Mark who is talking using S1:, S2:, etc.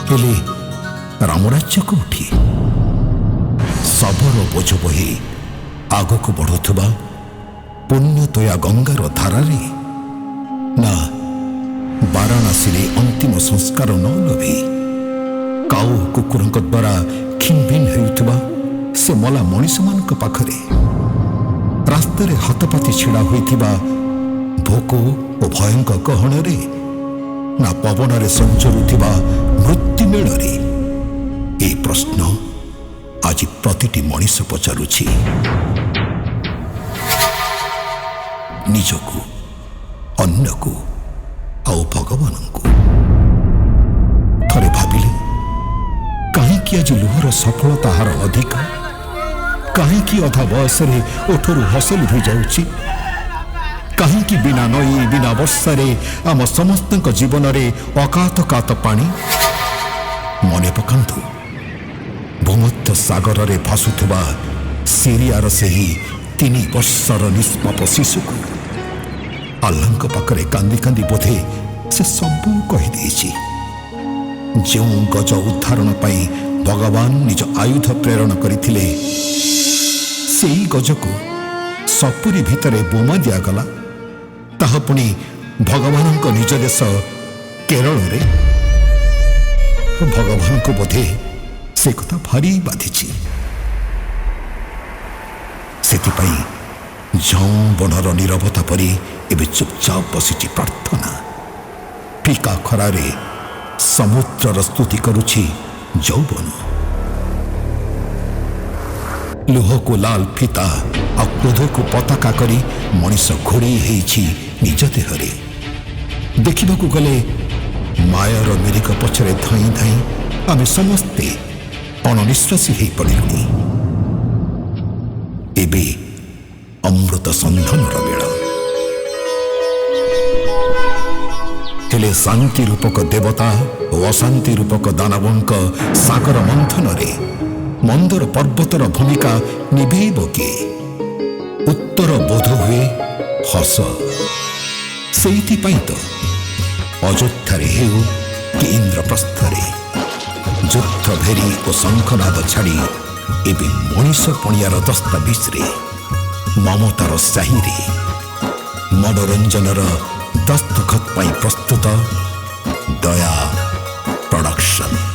S1: हेले रामराज्य कोठी सबरो बोझ बही आग को बढ़ुवा पुण्यतया गंगार धारारे ना वाराणसी रे अंतिम संस्कार न लभी काऊ कुकुर द्वारा खिनभिन होउथबा से मला मनीष मान पाखरे रास्तार हाथपाती छिड़ा होइथिबा भोक और भयंकर गहन ना पवन रे संचरुथिबा मृत्यु मेଳରେ ए प्रश्न आज प्रतिटी मनीष पचारुछि निजको अन्यको आउ भगवानंको। थरे भाविले कहीं आज लुहर सफलता हार अधिक कहीं अधा बयस ओठरू हसल भी जाउछि कहीं बिना नई बिना वर्षारे आम समस्त जीवन रे अकात कात पानी मने पकांतु भूमध्य सागर रे भासुथुबा सीरियार सेही 3 वर्षर निष्पाप शिशु को अल्लाहंक पाखरे कांदी कांदी बोधे से सबू कही देछि जो गज उद्धारण पाई भगवान निज आयुध प्रेरण करथिले सेही गज को सपुरी भितरे बोमा दियागला ताहा पुणी भगवान को निज देश केरल रे भगवान को बोधे से कथा भारी बाधिछि सेतिपाई झौ बणर नीरवता परी एबे चुपचाप बसिछि प्रार्थना फिका खरारे समुद्रर स्तुति करुछि जौवन लुह को लाल फीता आ क्रोध को पताका करी मनीष घोड़े निज देहरे देखा गले मायर मिरिक पछरे धाई धाई आम समस्ते अणनिश्वासी हो पड़े एबे अमृत संधानर बेला हेले शांति रूपक देवता और अशांति रूपक दानवंक सागर मंथन रे मंदर पर्वतर भूमिका निभेब के उत्तर बोध हुए हस से तो अयोध्या हेउ कि इंद्रप्रस्थरे युद्ध भेरी और शंखनाद छाड़ी एवं मनीष पणियार दस्तावेज रे ममतार साही रे मनोरंजनर दस्तखत पाई प्रस्तुत दया प्रोडक्शन।